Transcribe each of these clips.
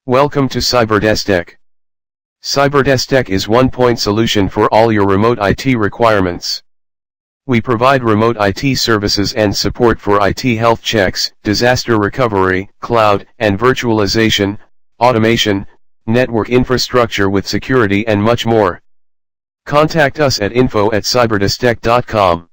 Welcome to CyberDestek. CyberDestek is one-point solution for all your remote IT requirements. We provide remote IT services and support for IT health checks, disaster recovery, cloud and virtualization, automation, network infrastructure with security and much more. Contact us at info@cyberdestek.com.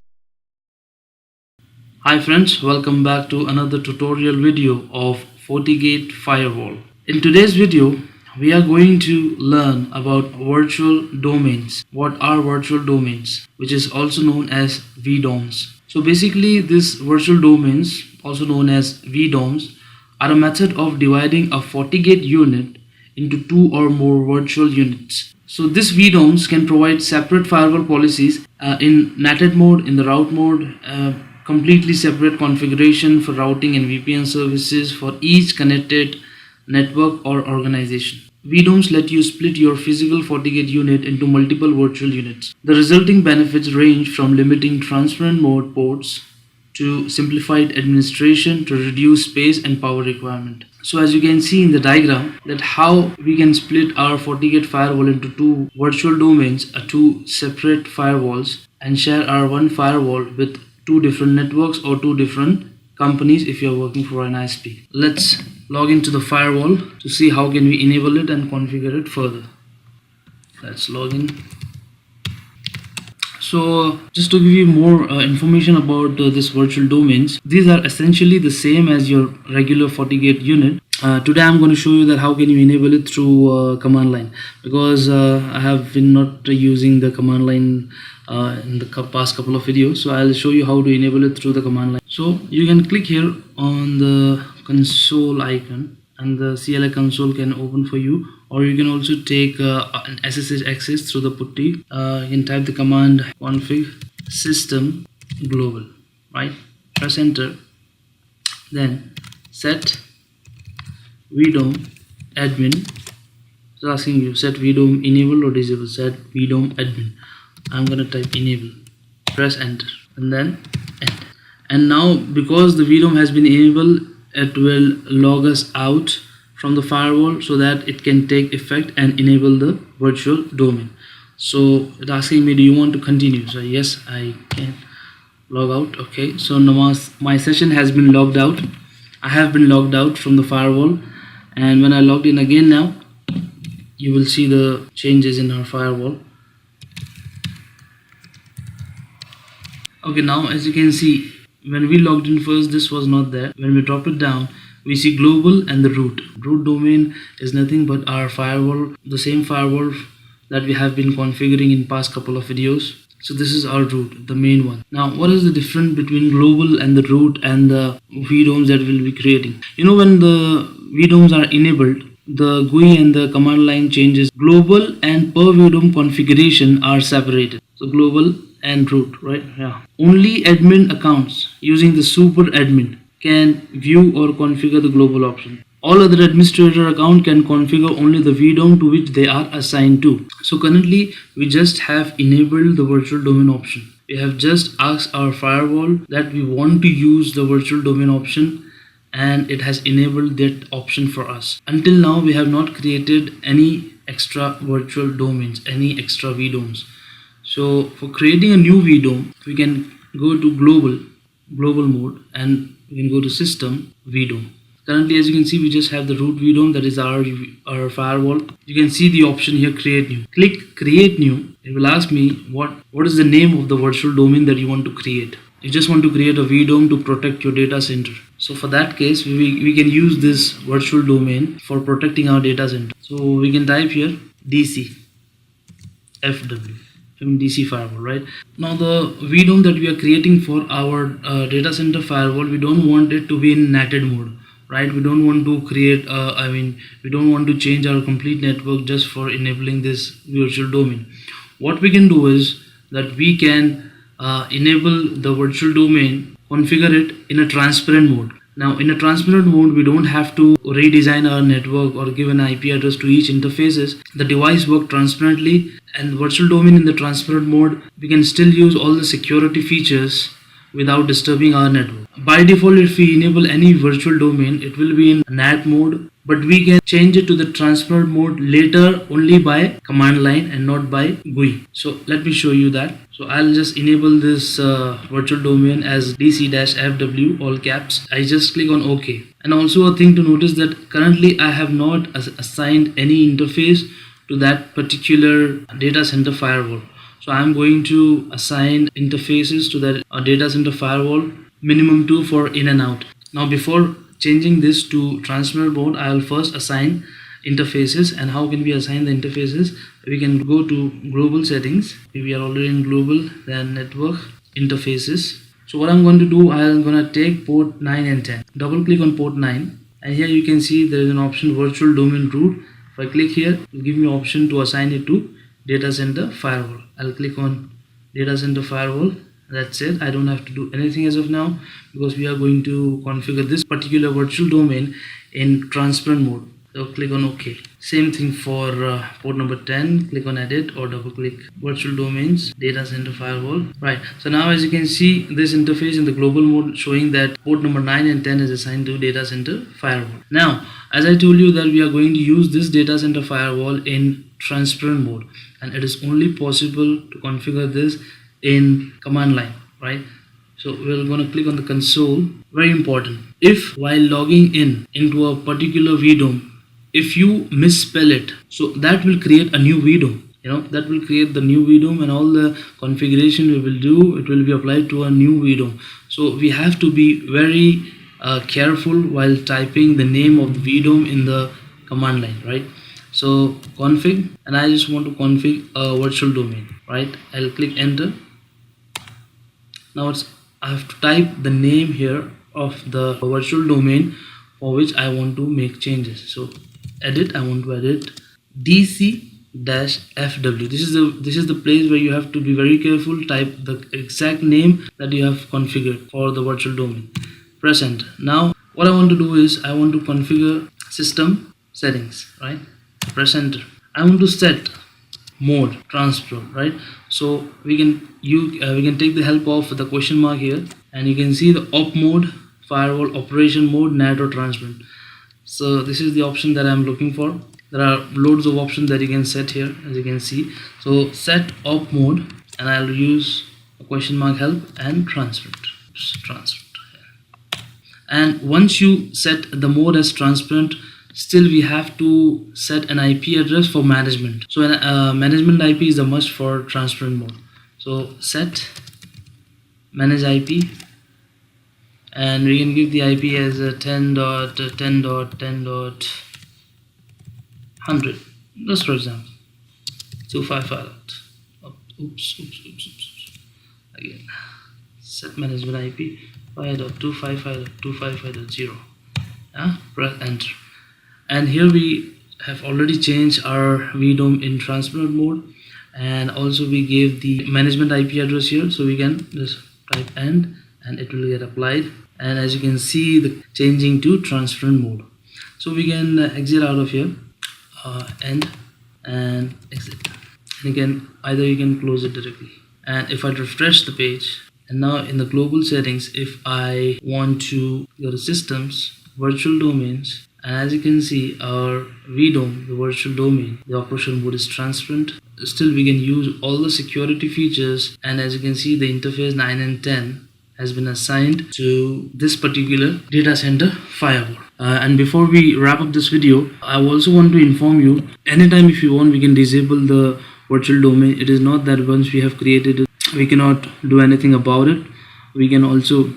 Hi friends, welcome back to another tutorial video of Fortigate firewall. In today's video, we are going to learn about virtual domains. What are virtual domains, which is also known as VDOMs. So basically, these virtual domains, also known as VDOMs, are a method of dividing a Fortigate unit into two or more virtual units. So these VDOMs can provide separate firewall policies in NATed mode, in the route mode, completely separate configuration for routing and VPN services for each connected network or organization. VDOMs let you split your physical Fortigate unit into multiple virtual units. The resulting benefits range from limiting transparent mode ports to simplified administration to reduce space and power requirement. So as you can see in the diagram, that how we can split our Fortigate firewall into two virtual domains, two separate firewalls, and share our one firewall with two different networks or two different companies if you are working for an ISP. Let's log into the firewall to see how can we enable it and configure it further. Let's log in. So just to give you more information about this virtual domains, these are essentially the same as your regular Fortigate unit. Today I'm going to show you that how can you enable it through command line, because I have been not using the command line in the past couple of videos. So I'll show you how to enable it through the command line. So you can click here on the console icon and the CLI console can open for you, or you can also take an SSH access through the putty. You can type the command config system global, right? Press enter, then set VDOM admin. It's asking you set VDOM enable or disable. Set VDOM admin. I'm gonna type enable, press enter, and then enter. And now because the VDOM has been enabled, it will log us out from the firewall so that it can take effect and enable the virtual domain. So it's asking me, do you want to continue? So yes, I can log out. Okay, so now my session has been logged out. I have been logged out from the firewall, and when I logged in again now, you will see the changes in our firewall. Okay, now as you can see, when we logged in first, this was not there. When we drop it down, we see global and the root. Root domain is nothing but our firewall, the same firewall that we have been configuring in past couple of videos. So this is our root, the main one. Now, what is the difference between global and the root and the VDOMs that we'll be creating? You know, when the VDOMs are enabled, the GUI and the command line changes. Global and per VDOM configuration are separated. So global and root, right? Yeah. Only admin accounts using the super admin can view or configure the global option. All other administrator account can configure only the VDOM to which they are assigned to. So currently we just have enabled the virtual domain option. We have just asked our firewall that we want to use the virtual domain option, and it has enabled that option for us. Until now we have not created any extra virtual domains, any extra VDOMs. So for creating a new VDOM, we can go to global mode, and we can go to system VDOM. Currently, as you can see, we just have the root VDOM, that is our firewall. You can see the option here, create new. Click create new. It will ask me what is the name of the virtual domain that you want to create. You just want to create a VDOM to protect your data center. So for that case, we can use this virtual domain for protecting our data center. So we can type here DC FW. DC firewall, right? Now the VDOM that we are creating for our data center firewall, we don't want it to be in NATed mode, right? We don't want to create we don't want to change our complete network just for enabling this virtual domain. What we can do is that we can enable the virtual domain, configure it in a transparent mode. Now in a transparent mode, we don't have to redesign our network or give an IP address to each interfaces. The device works transparently, and virtual domain in the transparent mode, we can still use all the security features without disturbing our network. By default, if we enable any virtual domain, it will be in NAT mode but we can change it to the transparent mode later only by command line and not by GUI. So let me show you that. So I'll just enable this virtual domain as dc-fw all caps. I just click on OK. And also a thing to notice that currently I have not assigned any interface to that particular data center firewall. So I'm going to assign interfaces to that data center firewall, minimum 2 for in and out. Now before changing this to transparent mode, I'll first assign interfaces. And how can we assign the interfaces? We can go to global settings. If we are already in global, then network interfaces. So what I'm going to do, I'm going to take port 9 and 10. Double click on port 9, and here you can see there is an option virtual domain root. If I click here, it will give me option to assign it to data center firewall. I'll click on data center firewall. That's it. I don't have to do anything as of now because we are going to configure this particular virtual domain in transparent mode. So click on OK. Same thing for port number 10. Click on edit or double click virtual domains data center firewall. Right. So now as you can see, this interface in the global mode showing that port number 9 and 10 is assigned to data center firewall. Now as I told you that we are going to use this data center firewall in transparent mode, and it is only possible to configure this in command line, right? So we're going to click on the console. Very important, if while logging in into a particular VDOM, if you misspell it, so that will create a new VDOM. That will create the new VDOM, and all the configuration we will do, it will be applied to a new VDOM. So we have to be very careful while typing the name of the VDOM in the command line, right? So config, and I just want to config a virtual domain, right? I'll click enter. Now I have to type the name here of the virtual domain for which I want to make changes. So edit, I want to edit dc-fw. This is the place where you have to be very careful. Type the exact name that you have configured for the virtual domain. Press enter. Now what I want to do is I want to configure system settings, right? Press enter. I want to set mode transparent, right? So we can take the help of the question mark here, and you can see the op mode, firewall operation mode, NAT or transparent. So this is the option that I'm looking for. There are loads of options that you can set here, as you can see. So set op mode, and I'll use a question mark help and transparent. And once you set the mode as transparent, still we have to set an IP address for management. So management IP is a must for transparent mode. So set manage IP, and we can give the IP as 10.10.10.100, just for example. 255. Oops. Again, set management IP 5.255.255.0. Press enter. And here we have already changed our VDOM in transparent mode, and also we gave the management IP address here, so we can just type end and it will get applied. And as you can see, the changing to transparent mode. So we can exit out of here, end and exit, and again either you can close it directly. And if I refresh the page, and now in the global settings, if I want to go to systems, virtual domains, and as you can see, our VDOM, the virtual domain, the operation mode is transparent. Still we can use all the security features, and as you can see, the interface 9 and 10 has been assigned to this particular data center firewall. And before we wrap up this video, I also want to inform you, anytime if you want, we can disable the virtual domain. It is not that once we have created it, we cannot do anything about it. We can also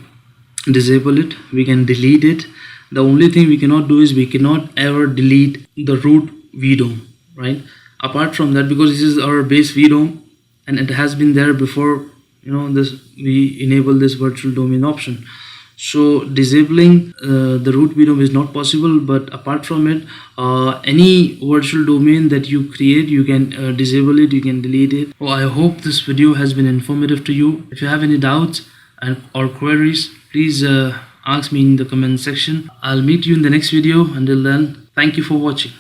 disable it, we can delete it. The only thing we cannot do is we cannot ever delete the root VDOM, right? Apart from that, because this is our base VDOM and it has been there before, we enable this virtual domain option. So disabling the root VDOM is not possible, but apart from it, any virtual domain that you create, you can disable it, you can delete it. Oh, I hope this video has been informative to you. If you have any doubts or queries, please ask me in the comment section. I'll meet you in the next video. Until then, thank you for watching.